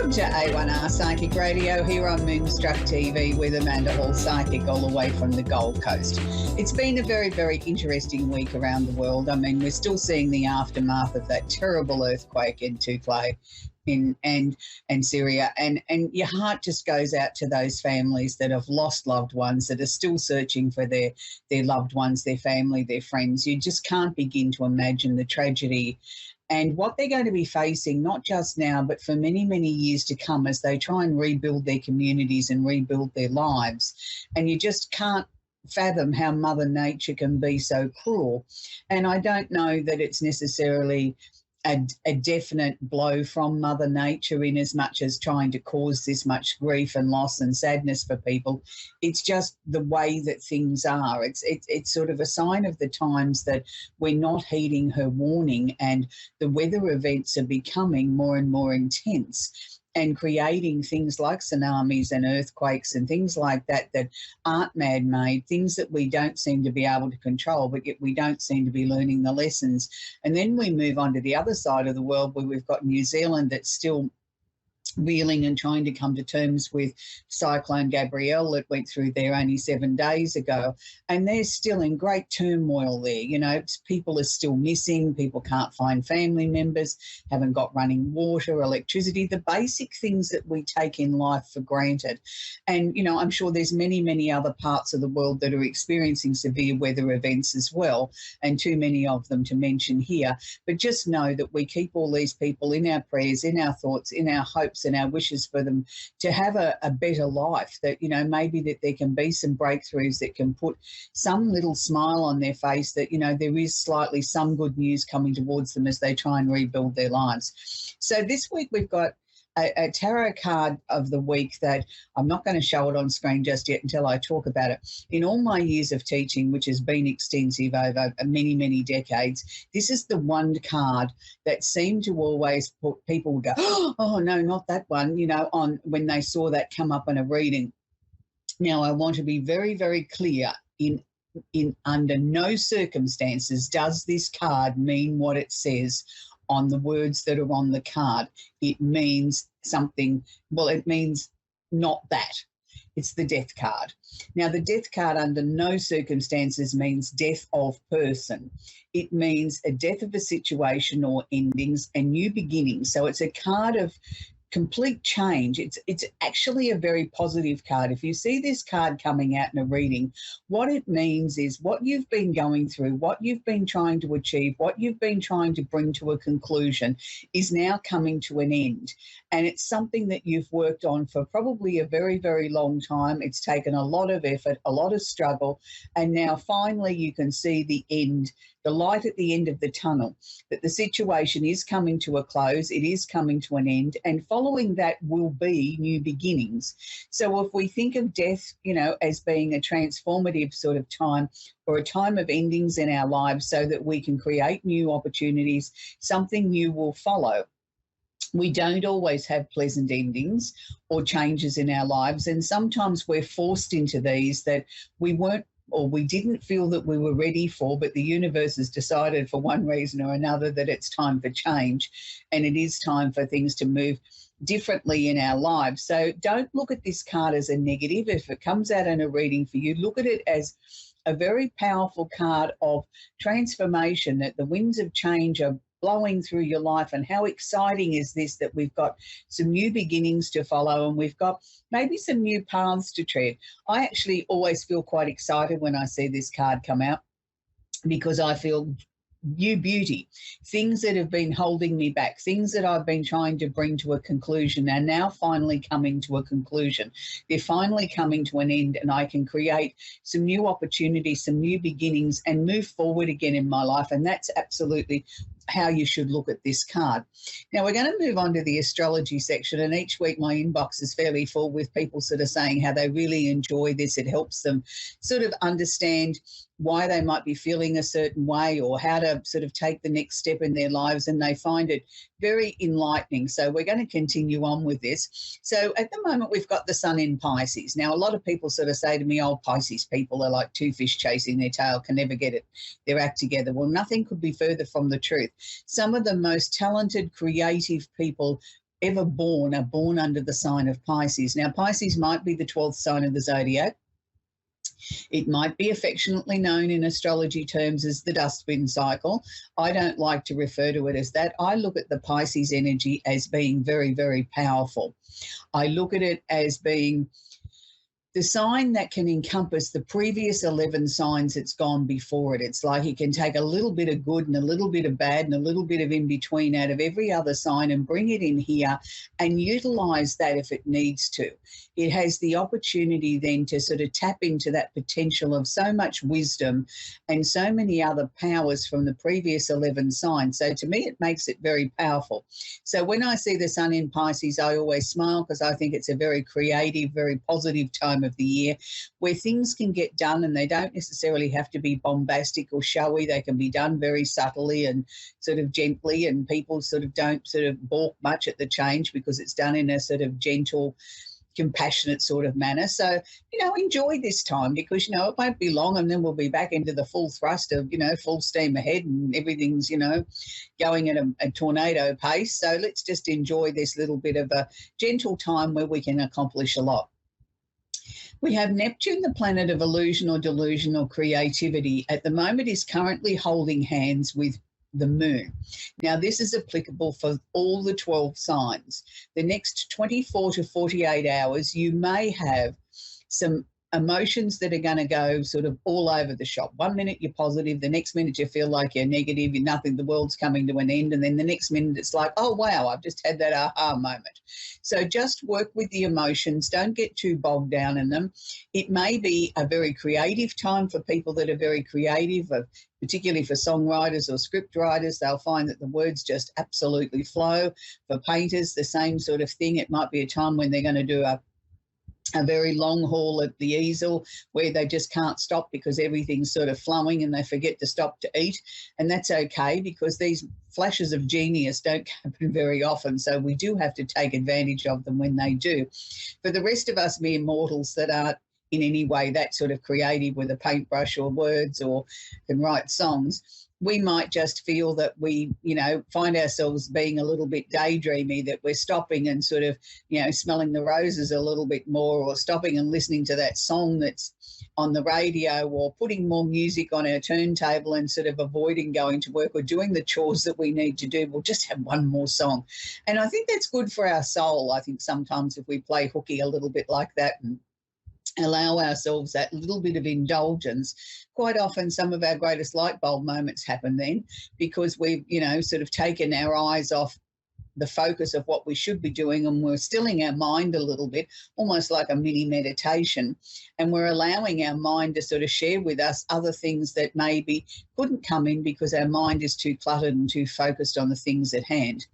Welcome to A1R Psychic Radio here on Moonstruck TV with Amanda Hall, psychic, all the way from the Gold Coast. It's been a very, very interesting week around the world. I mean, we're still seeing the aftermath of that terrible earthquake in Tufla and Syria, and your heart just goes out to those families that have lost loved ones, that are still searching for their loved ones, their family, their friends. You just can't begin to imagine the tragedy and what they're going to be facing, not just now, but for many, many years to come as they try and rebuild their communities and rebuild their lives. And you just can't fathom how Mother Nature can be so cruel. And I don't know that it's necessarily a definite blow from Mother Nature in as much as trying to cause this much grief and loss and sadness for people. It's just the way that things are. It's sort of a sign of the times that we're not heeding her warning, and the weather events are becoming more and more intense and creating things like tsunamis and earthquakes and things like that that aren't man-made, things that we don't seem to be able to control, but yet we don't seem to be learning the lessons. And then we move on to the other side of the world where we've got New Zealand that's still reeling and trying to come to terms with Cyclone Gabrielle that went through there only 7 days ago. And they're still in great turmoil there. You know, people are still missing. People can't find family members, haven't got running water, electricity, the basic things that we take in life for granted. And, you know, I'm sure there's many, many other parts of the world that are experiencing severe weather events as well, and too many of them to mention here. But just know that we keep all these people in our prayers, in our thoughts, in our hopes and our wishes for them to have a better life, that, you know, maybe that there can be some breakthroughs that can put some little smile on their face, that, you know, there is slightly some good news coming towards them as they try and rebuild their lives. So this week we've got a tarot card of the week that I'm not going to show it on screen just yet until I talk about it. In all my years of teaching, which has been extensive over many, many decades, this is the one card that seemed to always put people go, oh, no, not that one, you know, on when they saw that come up in a reading. Now, I want to be very, very clear in under no circumstances does this card mean what it says on the words that are on the card. It means something, well, it means not that. It's the death card. Now, the death card under no circumstances means death of person. It means a death of a situation or endings and new beginnings. So it's a card of complete change. It's actually a very positive card. If you see this card coming out in a reading, what it means is what you've been going through, what you've been trying to achieve, what you've been trying to bring to a conclusion is now coming to an end. And it's something that you've worked on for probably a very, very long time. It's taken a lot of effort, a lot of struggle, and now finally you can see the end, the light at the end of the tunnel, that the situation is coming to a close, it is coming to an end, and following that will be new beginnings. So if we think of death, you know, as being a transformative sort of time or a time of endings in our lives so that we can create new opportunities, something new will follow. We don't always have pleasant endings or changes in our lives, and sometimes we're forced into these that we weren't or we didn't feel that we were ready for, but the universe has decided for one reason or another that it's time for change and it is time for things to move differently in our lives. So don't look at this card as a negative. If it comes out in a reading for you, look at it as a very powerful card of transformation, that the winds of change are blowing through your life. And how exciting is this, that we've got some new beginnings to follow and we've got maybe some new paths to tread. I actually always feel quite excited when I see this card come out, because I feel new beauty, things that have been holding me back, things that I've been trying to bring to a conclusion are now finally coming to a conclusion. They're finally coming to an end, and I can create some new opportunities, some new beginnings, and move forward again in my life. And that's absolutely how you should look at this card. Now, we're going to move on to the astrology section, and each week my inbox is fairly full with people sort of saying how they really enjoy this. It helps them sort of understand why they might be feeling a certain way or how to sort of take the next step in their lives, and they find it very enlightening. So we're going to continue on with this. So at the moment, we've got the sun in Pisces. Now, a lot of people sort of say to me, oh, Pisces people are like two fish chasing their tail, can never get their act together. Well, nothing could be further from the truth. Some of the most talented, creative people ever born are born under the sign of Pisces. Now, Pisces might be the 12th sign of the zodiac. It might be affectionately known in astrology terms as the dustbin cycle. I don't like to refer to it as that. I look at the Pisces energy as being very, very powerful. I look at it as being the sign that can encompass the previous 11 signs that's gone before it. It's like it can take a little bit of good and a little bit of bad and a little bit of in between out of every other sign and bring it in here and utilize that if it needs to. It has the opportunity then to sort of tap into that potential of so much wisdom and so many other powers from the previous 11 signs. So to me, it makes it very powerful. So when I see the sun in Pisces, I always smile because I think it's a very creative, very positive time of the year where things can get done and they don't necessarily have to be bombastic or showy. They can be done very subtly and sort of gently, and people sort of don't sort of balk much at the change because it's done in a sort of gentle, compassionate sort of manner. So, enjoy this time because, it won't be long and then we'll be back into the full thrust of, full steam ahead and everything's, going at a tornado pace. So let's just enjoy this little bit of a gentle time where we can accomplish a lot. We have Neptune, the planet of illusion or delusion or creativity. At the moment is currently holding hands with the moon. Now, this is applicable for all the 12 signs. The next 24 to 48 hours, you may have some emotions that are going to go sort of all over the shop. 1 minute you're positive, the next minute you feel like you're negative, you're nothing, the world's coming to an end, and then the next minute it's like, oh wow, I've just had that aha moment. So just work with the emotions, don't get too bogged down in them. It may be a very creative time for people that are very creative, particularly for songwriters or script writers. They'll find that the words just absolutely flow. For painters, the same sort of thing. It might be a time when they're going to do a very long haul at the easel where they just can't stop because everything's sort of flowing and they forget to stop to eat. And that's okay because these flashes of genius don't happen very often. So we do have to take advantage of them when they do. For the rest of us mere mortals that aren't in any way that sort of creative with a paintbrush or words or can write songs, we might just feel that we, find ourselves being a little bit daydreamy, that we're stopping and sort of, smelling the roses a little bit more, or stopping and listening to that song that's on the radio, or putting more music on our turntable and sort of avoiding going to work or doing the chores that we need to do. We'll just have one more song. And I think that's good for our soul. I think sometimes if we play hooky a little bit like that and allow ourselves that little bit of indulgence, quite often some of our greatest light bulb moments happen then because we've, sort of taken our eyes off the focus of what we should be doing, and we're stilling our mind a little bit, almost like a mini meditation, and we're allowing our mind to sort of share with us other things that maybe couldn't come in because our mind is too cluttered and too focused on the things at hand.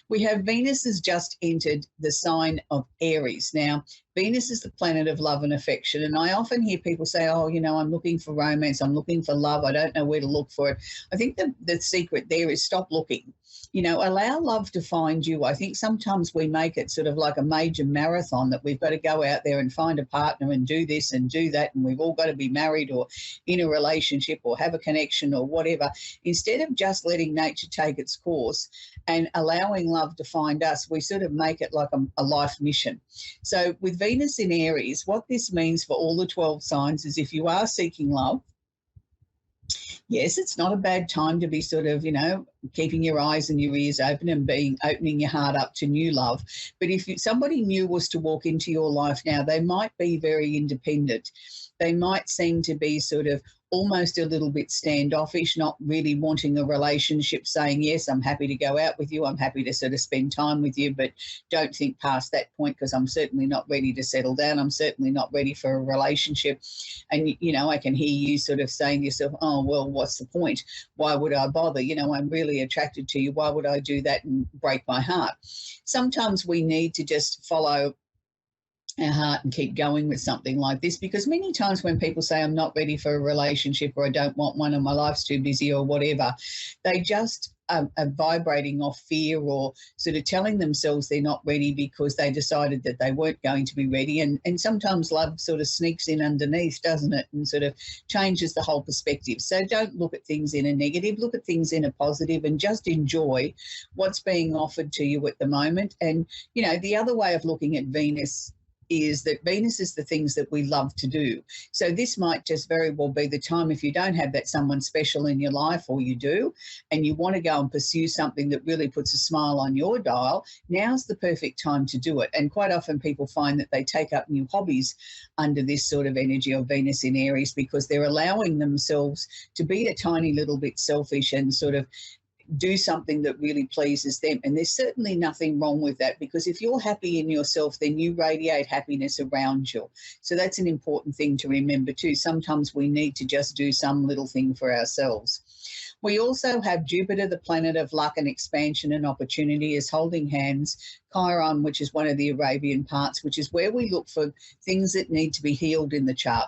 We have Venus has just entered the sign of Aries. Now, Venus is the planet of love and affection, and I often hear people say, oh, I'm looking for romance, I'm looking for love, I don't know where to look for it. I think the secret there is stop looking. Allow love to find you. I think sometimes we make it sort of like a major marathon that we've got to go out there and find a partner and do this and do that, and we've all got to be married or in a relationship or have a connection or whatever. Instead of just letting nature take its course and allowing love to find us, we sort of make it like a life mission. So with Venus in Aries, what this means for all the 12 signs is if you are seeking love, yes, it's not a bad time to be sort of, keeping your eyes and your ears open and opening your heart up to new love. But if somebody new was to walk into your life now, they might be very independent. They might seem to be sort of almost a little bit standoffish, not really wanting a relationship, saying, yes, I'm happy to go out with you, I'm happy to sort of spend time with you, but don't think past that point because I'm certainly not ready to settle down. I'm certainly not ready for a relationship. And, I can hear you sort of saying to yourself, oh, well, what's the point? Why would I bother? I'm really attracted to you. Why would I do that and break my heart? Sometimes we need to just follow our heart and keep going with something like this, because many times when people say I'm not ready for a relationship, or I don't want one, or my life's too busy, or whatever, they just are vibrating off fear, or sort of telling themselves they're not ready because they decided that they weren't going to be ready. And sometimes love sort of sneaks in underneath, doesn't it, and sort of changes the whole perspective. So don't look at things in a negative, look at things in a positive, and just enjoy what's being offered to you at the moment. And, you know, the other way of looking at Venus is that Venus is the things that we love to do. So this might just very well be the time, if you don't have that someone special in your life, or you do, and you want to go and pursue something that really puts a smile on your dial, now's the perfect time to do it. And quite often people find that they take up new hobbies under this sort of energy of Venus in Aries, because they're allowing themselves to be a tiny little bit selfish and sort of do something that really pleases them. And there's certainly nothing wrong with that, because if you're happy in yourself, then you radiate happiness around you. So that's an important thing to remember too. Sometimes we need to just do some little thing for ourselves. We also have Jupiter, the planet of luck and expansion and opportunity, is holding hands, Chiron, which is one of the Arabian parts, which is where we look for things that need to be healed in the chart.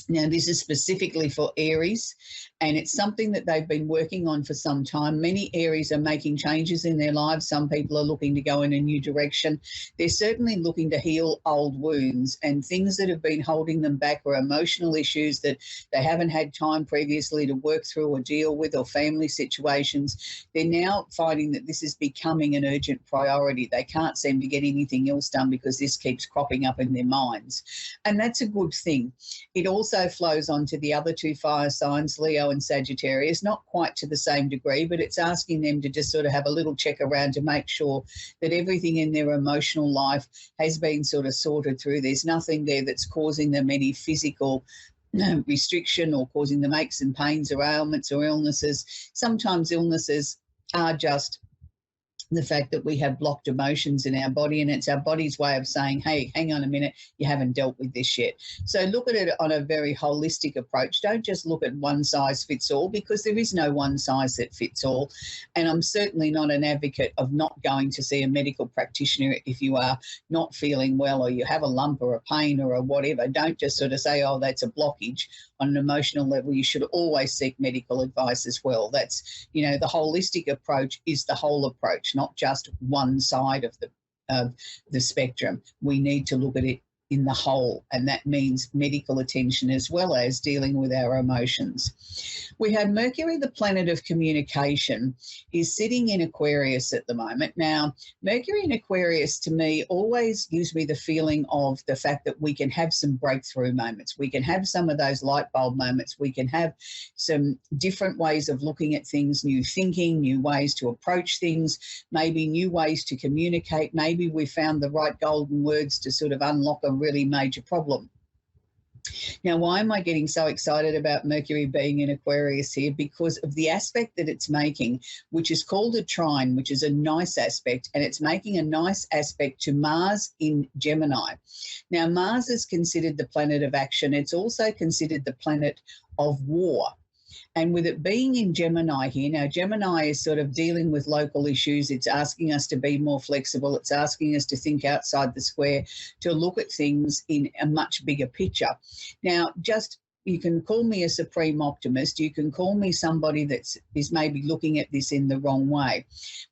Now, this is specifically for Aries, and it's something that they've been working on for some time. Many Aries are making changes in their lives. Some people are looking to go in a new direction. They're certainly looking to heal old wounds and things that have been holding them back, or emotional issues that they haven't had time previously to work through or deal with, or family situations. They're now finding that this is becoming an urgent priority. They can't seem to get anything else done because this keeps cropping up in their minds. And that's a good thing. It also flows on to the other two fire signs, Leo and Sagittarius, not quite to the same degree, but it's asking them to just sort of have a little check around to make sure that everything in their emotional life has been sort of sorted through. There's nothing there that's causing them any physical restriction, or causing them aches and pains or ailments or illnesses. Sometimes illnesses are just the fact that we have blocked emotions in our body, and it's our body's way of saying, hey, hang on a minute, you haven't dealt with this yet. So look at it on a very holistic approach. Don't just look at one size fits all, because there is no one size that fits all. And I'm certainly not an advocate of not going to see a medical practitioner if you are not feeling well, or you have a lump or a pain or a whatever. Don't just sort of say, oh, that's a blockage. On an emotional level, you should always seek medical advice as well. That's, you know, the holistic approach is the whole approach, not just one side of the spectrum. We need to look at it in the whole, and that means medical attention as well as dealing with our emotions. We have Mercury, the planet of communication, is sitting in Aquarius at the moment. Now, Mercury in Aquarius to me always gives me the feeling of the fact that we can have some breakthrough moments. We can have some of those light bulb moments. We can have some different ways of looking at things, new thinking, new ways to approach things, maybe new ways to communicate. Maybe we found the right golden words to sort of unlock a really major problem. Now, why am I getting so excited about Mercury being in Aquarius here? Because of the aspect that it's making, which is called a trine, which is a nice aspect, and it's making a nice aspect to Mars in Gemini. Now, Mars is considered the planet of action. It's also considered the planet of war. And with it being in Gemini here, now Gemini is sort of dealing with local issues. It's asking us to be more flexible. It's asking us to think outside the square, to look at things in a much bigger picture. Now, you can call me a supreme optimist. You can call me somebody that is maybe looking at this in the wrong way.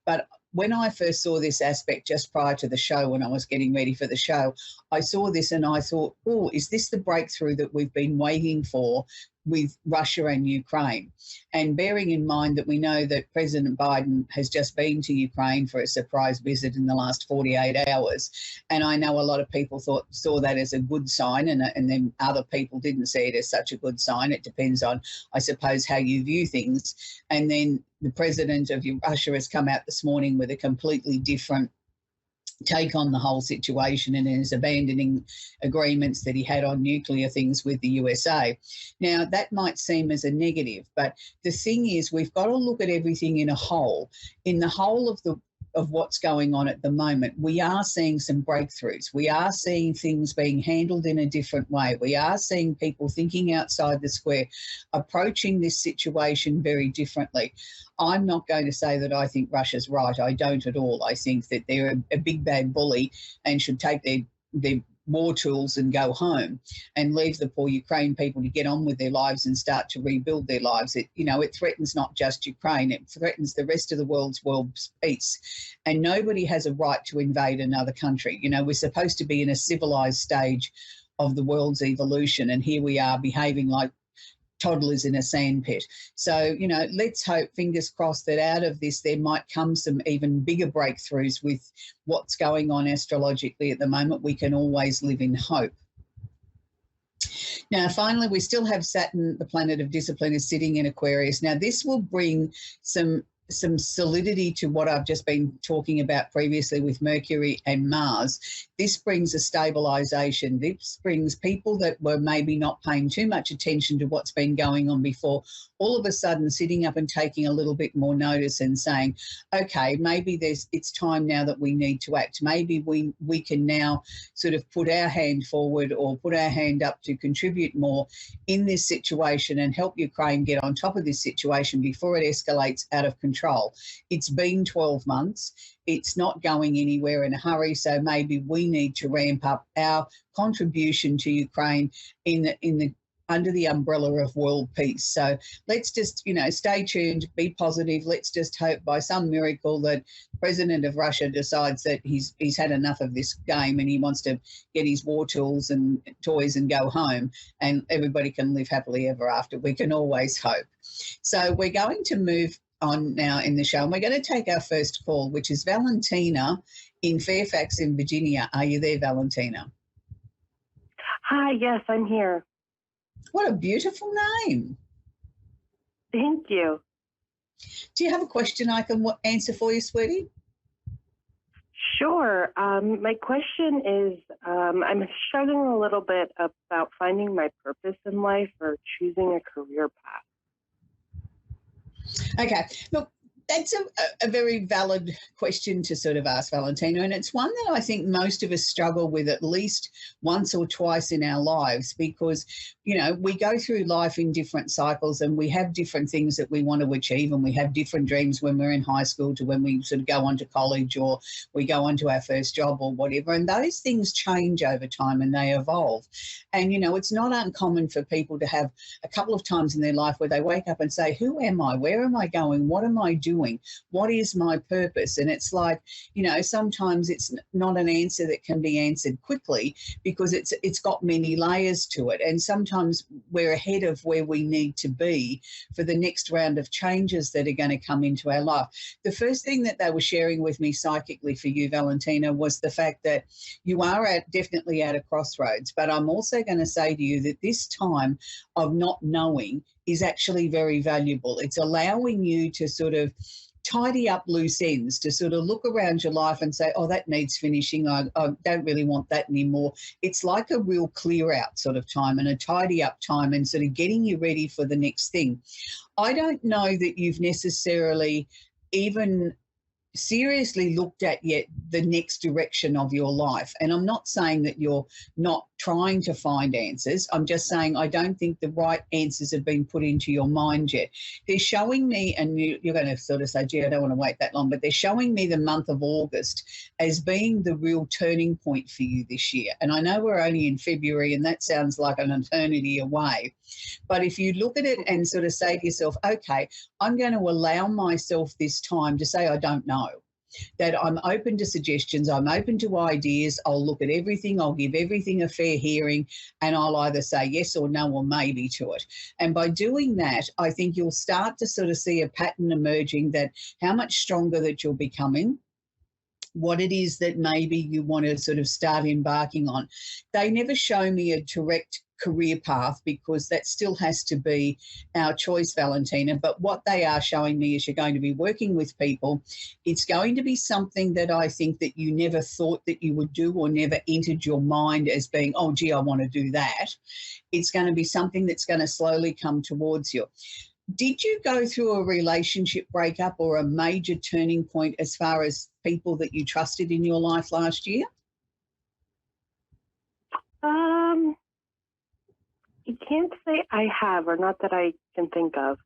But when I first saw this aspect just prior to the show, when I was getting ready for the show, I saw this and I thought, oh, is this the breakthrough that we've been waiting for with Russia and Ukraine? And bearing in mind that we know that President Biden has just been to Ukraine for a surprise visit in the last 48 hours. And I know a lot of people saw that as a good sign, and then other people didn't see it as such a good sign. It depends on, I suppose, how you view things. And then the president of Russia has come out this morning with a completely different take on the whole situation, and is abandoning agreements that he had on nuclear things with the USA. Now, that might seem as a negative, but the thing is, we've got to look at everything in a whole. In the whole of what's going on at the moment, we are seeing some breakthroughs. We are seeing things being handled in a different way. We are seeing people thinking outside the square, approaching this situation very differently. I'm not going to say that I think Russia's right. I don't at all. I think that they're a big bad bully and should take their war tools and go home and leave the poor Ukraine people to get on with their lives and start to rebuild their lives. It threatens not just Ukraine, it threatens the rest of the world's peace. And nobody has a right to invade another country. We're supposed to be in a civilized stage of the world's evolution, and here we are behaving like toddlers in a sandpit. So, let's hope, fingers crossed, that out of this there might come some even bigger breakthroughs with what's going on astrologically at the moment. We can always live in hope. Now, finally, we still have Saturn, the planet of discipline, is sitting in Aquarius. Now, this will bring some solidity to what I've just been talking about previously with Mercury and Mars. This brings a stabilisation. This brings people that were maybe not paying too much attention to what's been going on before, all of a sudden sitting up and taking a little bit more notice and saying, okay, maybe it's time now that we need to act. Maybe we can now sort of put our hand forward or put our hand up to contribute more in this situation and help Ukraine get on top of this situation before it escalates out of control. It's been 12 months. It's not going anywhere in a hurry, so maybe we need to ramp up our contribution to Ukraine under the umbrella of world peace. So let's just, stay tuned, be positive. Let's just hope by some miracle that the president of Russia decides that he's had enough of this game and he wants to get his war tools and toys and go home, and everybody can live happily ever after. We can always hope. So we're going to move on now in the show, and we're going to take our first call, which is Valentina in Fairfax in Virginia. Are you there, Valentina? Hi, yes, I'm here. What a beautiful name. Thank you. Do you have a question I can answer for you, sweetie? Sure. My question is, I'm struggling a little bit about finding my purpose in life or choosing a career path. Okay. Look, that's a very valid question to sort of ask, Valentina, and it's one that I think most of us struggle with at least once or twice in our lives, because, we go through life in different cycles and we have different things that we want to achieve, and we have different dreams when we're in high school to when we sort of go on to college or we go on to our first job or whatever, and those things change over time and they evolve. And, it's not uncommon for people to have a couple of times in their life where they wake up and say, who am I? Where am I going? What am I doing? What is my purpose? And it's like, sometimes it's not an answer that can be answered quickly because it's got many layers to it. And sometimes we're ahead of where we need to be for the next round of changes that are going to come into our life. The first thing that they were sharing with me psychically for you, Valentina, was the fact that you are definitely at a crossroads. But I'm also going to say to you that this time of not knowing is actually very valuable. It's allowing you to sort of tidy up loose ends, to sort of look around your life and say, oh, that needs finishing. I don't really want that anymore. It's like a real clear out sort of time and a tidy up time and sort of getting you ready for the next thing. I don't know that you've necessarily even seriously looked at yet the next direction of your life. And I'm not saying that you're not trying to find answers. I'm just saying I don't think the right answers have been put into your mind yet. They're showing me, and you're going to sort of say, gee, I don't want to wait that long, but they're showing me the month of August as being the real turning point for you this year. And I know we're only in February and that sounds like an eternity away. But if you look at it and sort of say to yourself, okay, I'm going to allow myself this time to say I don't know, that I'm open to suggestions, I'm open to ideas, I'll look at everything, I'll give everything a fair hearing, and I'll either say yes or no or maybe to it. And by doing that, I think you'll start to sort of see a pattern emerging that how much stronger that you're becoming, what it is that maybe you want to sort of start embarking on. They never show me a direct career path because that still has to be our choice, Valentina. But what they are showing me is you're going to be working with people. It's going to be something that I think that you never thought that you would do or never entered your mind as being, oh, gee, I want to do that. It's going to be something that's going to slowly come towards you. Did you go through a relationship breakup or a major turning point as far as people that you trusted in your life last year? I can't say I have, or not that I can think of.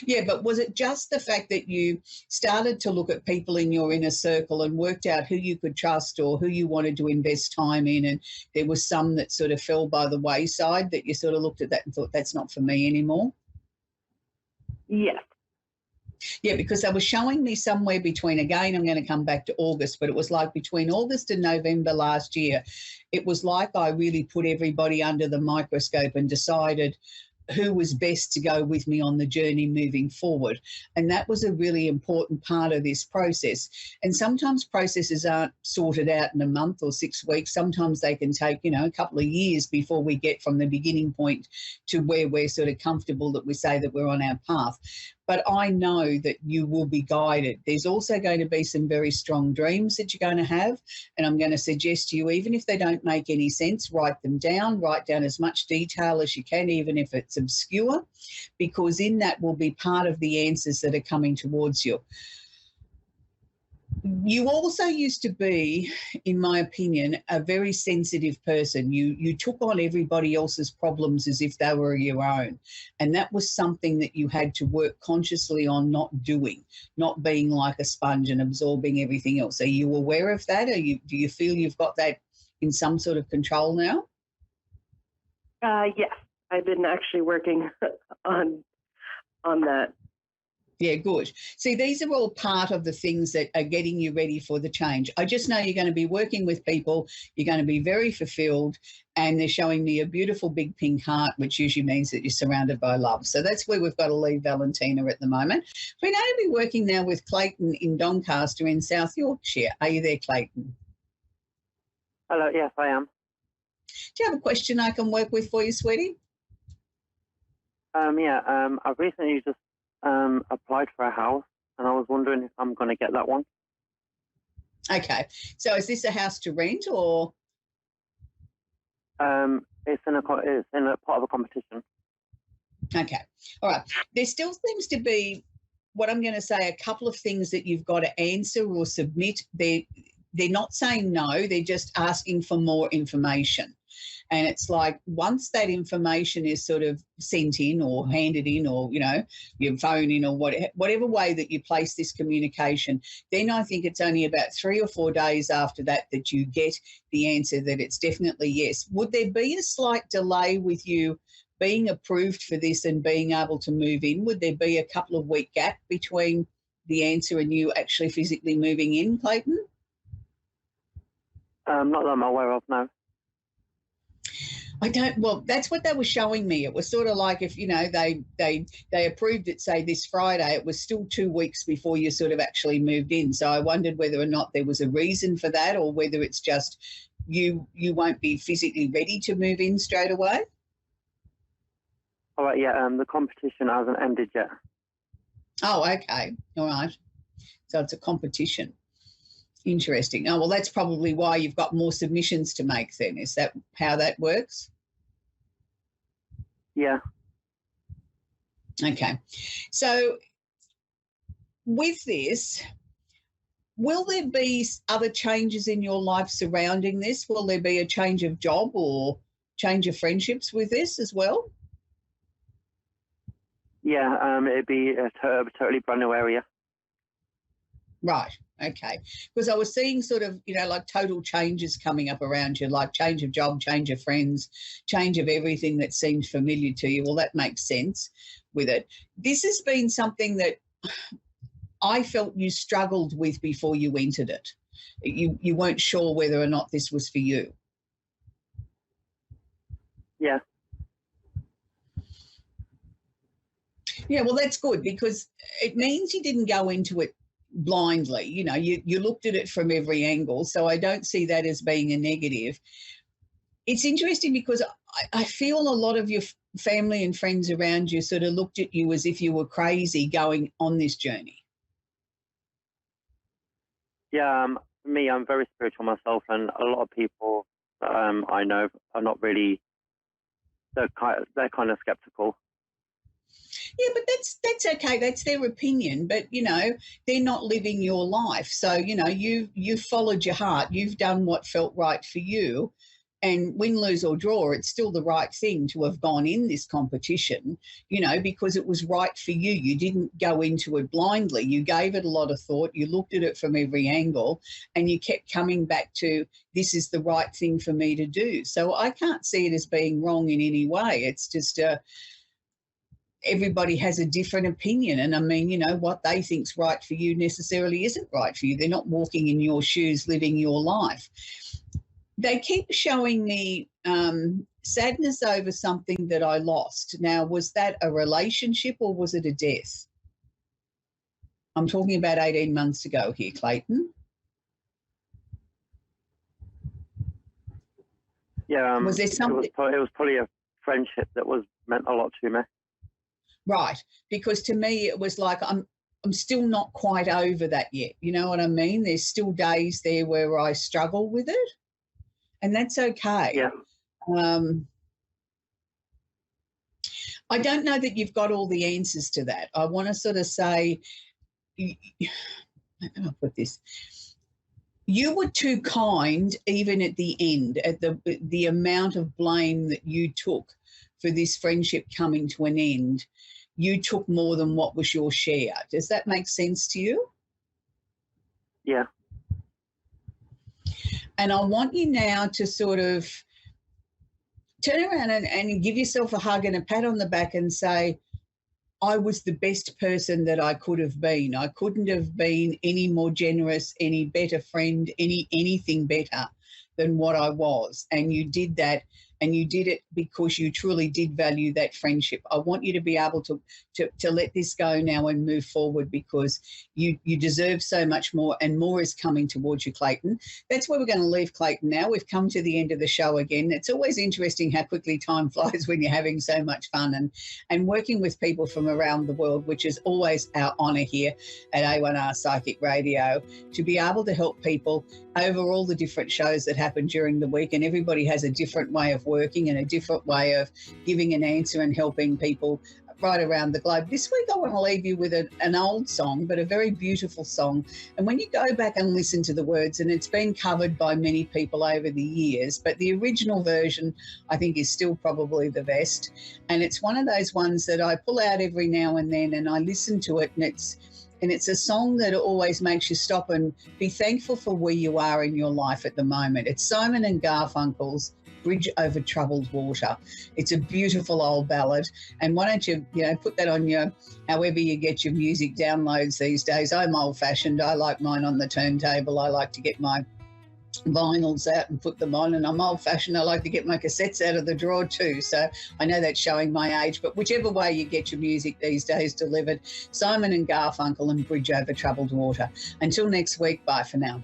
Yeah, but was it just the fact that you started to look at people in your inner circle and worked out who you could trust or who you wanted to invest time in, and there was some that sort of fell by the wayside that you sort of looked at that and thought, that's not for me anymore? Yes. Yeah, because they were showing me somewhere between, again, I'm going to come back to August, but it was like between August and November last year, it was like I really put everybody under the microscope and decided who was best to go with me on the journey moving forward. And that was a really important part of this process. And sometimes processes aren't sorted out in a month or 6 weeks. Sometimes they can take, a couple of years before we get from the beginning point to where we're sort of comfortable that we say that we're on our path. But I know that you will be guided. There's also going to be some very strong dreams that you're going to have. And I'm going to suggest to you, even if they don't make any sense, write them down. Write down as much detail as you can, even if it's obscure, because in that will be part of the answers that are coming towards you. You also used to be, in my opinion, a very sensitive person. You took on everybody else's problems as if they were your own. And that was something that you had to work consciously on not doing, not being like a sponge and absorbing everything else. Are you aware of that? Do you feel you've got that in some sort of control now? Yes. I've been actually working on that. Yeah, good. See, these are all part of the things that are getting you ready for the change. I just know you're going to be working with people, you're going to be very fulfilled, and they're showing me a beautiful big pink heart, which usually means that you're surrounded by love. So that's where we've got to leave Valentina at the moment. We're going to be working now with Clayton in Doncaster in South Yorkshire. Are you there, Clayton? Hello, yes, I am. Do you have a question I can work with for you, sweetie? I've recently just applied for a house, and I was wondering if I'm going to get that one. Okay. So is this a house to rent or? It's in a part of a competition. Okay. All right. There still seems to be, what I'm going to say, a couple of things that you've got to answer or submit. They're not saying no, they're just asking for more information. And it's like once that information is sort of sent in or handed in or, your phone in or whatever way that you place this communication, then I think it's only about 3 or 4 days after that that you get the answer that it's definitely yes. Would there be a slight delay with you being approved for this and being able to move in? Would there be a couple of week gap between the answer and you actually physically moving in, Clayton? Not that I'm aware of, no. Well, that's what they were showing me. It was sort of like if, they approved it, say, this Friday, it was still 2 weeks before you sort of actually moved in. So I wondered whether or not there was a reason for that or whether it's just you won't be physically ready to move in straight away. All right, yeah, the competition hasn't ended yet. Oh, okay. All right. So it's a competition. Interesting. Oh, well, that's probably why you've got more submissions to make then. Is that how that works? Yeah. Okay. So with this, will there be other changes in your life surrounding this? Will there be a change of job or change of friendships with this as well? Yeah, it'd be a totally brand new area. Right. Okay. Because I was seeing sort of, like total changes coming up around you, like change of job, change of friends, change of everything that seemed familiar to you. Well, that makes sense with it. This has been something that I felt you struggled with before you entered it. You weren't sure whether or not this was for you. Yeah. Yeah, well, that's good because it means you didn't go into it blindly. You looked at it from every angle. So I don't see that as being a negative. It's interesting because I feel a lot of your family and friends around you sort of looked at you as if you were crazy going on this journey. Yeah, for me, I'm very spiritual myself, and a lot of people I know are not really. They're kind of skeptical. Yeah, but that's okay. That's their opinion. But, they're not living your life. So, you've followed your heart. You've done what felt right for you. And win, lose or draw, it's still the right thing to have gone in this competition, you know, because it was right for you. You didn't go into it blindly. You gave it a lot of thought. You looked at it from every angle and you kept coming back to, this is the right thing for me to do. So I can't see it as being wrong in any way. It's just everybody has a different opinion. And I mean, you know, what they think's right for you necessarily isn't right for you. They're not walking in your shoes, living your life. They keep showing me sadness over something that I lost. Now, was that a relationship or was it a death? I'm talking about 18 months ago here, Clayton. Yeah. Was there something? It was probably a friendship that meant a lot to me. Right, because to me it was like I'm still not quite over that yet. You know what I mean? There's still days there where I struggle with it, and that's okay. Yeah. I don't know that you've got all the answers to that. I want to sort of say, how can I put this? You were too kind, even at the end, at the amount of blame that you took for this friendship coming to an end. You took more than what was your share. Does that make sense to you? Yeah. And I want you now to sort of turn around and give yourself a hug and a pat on the back and say, I was the best person that I could have been. I couldn't have been any more generous, any better friend, anything better than what I was. And you did that, and you did it because you truly did value that friendship. I want you to be able to let this go now and move forward, because you deserve so much more, and more is coming towards you, Clayton. That's where we're going to leave Clayton now. We've come to the end of the show again. It's always interesting how quickly time flies when you're having so much fun and working with people from around the world, which is always our honour here at A1R Psychic Radio, to be able to help people over all the different shows that happen during the week. And everybody has a different way of working and a different way of giving an answer and helping people right around the globe. This week I want to leave you with an old song, but a very beautiful song. And when you go back and listen to the words, and it's been covered by many people over the years, but the original version I think is still probably the best. And it's one of those ones that I pull out every now and then and I listen to it, and it's a song that always makes you stop and be thankful for where you are in your life at the moment. It's Simon and Garfunkel's Bridge Over Troubled Water. It's a beautiful old ballad. And why don't you put that on your, however you get your music downloads these days. I'm old-fashioned. I like mine on the turntable. I like to get my vinyls out and put them on, and I'm old-fashioned. I like to get my cassettes out of the drawer too, so I know that's showing my age, but whichever way you get your music these days delivered, Simon and Garfunkel and Bridge Over Troubled Water. Until next week, bye for now.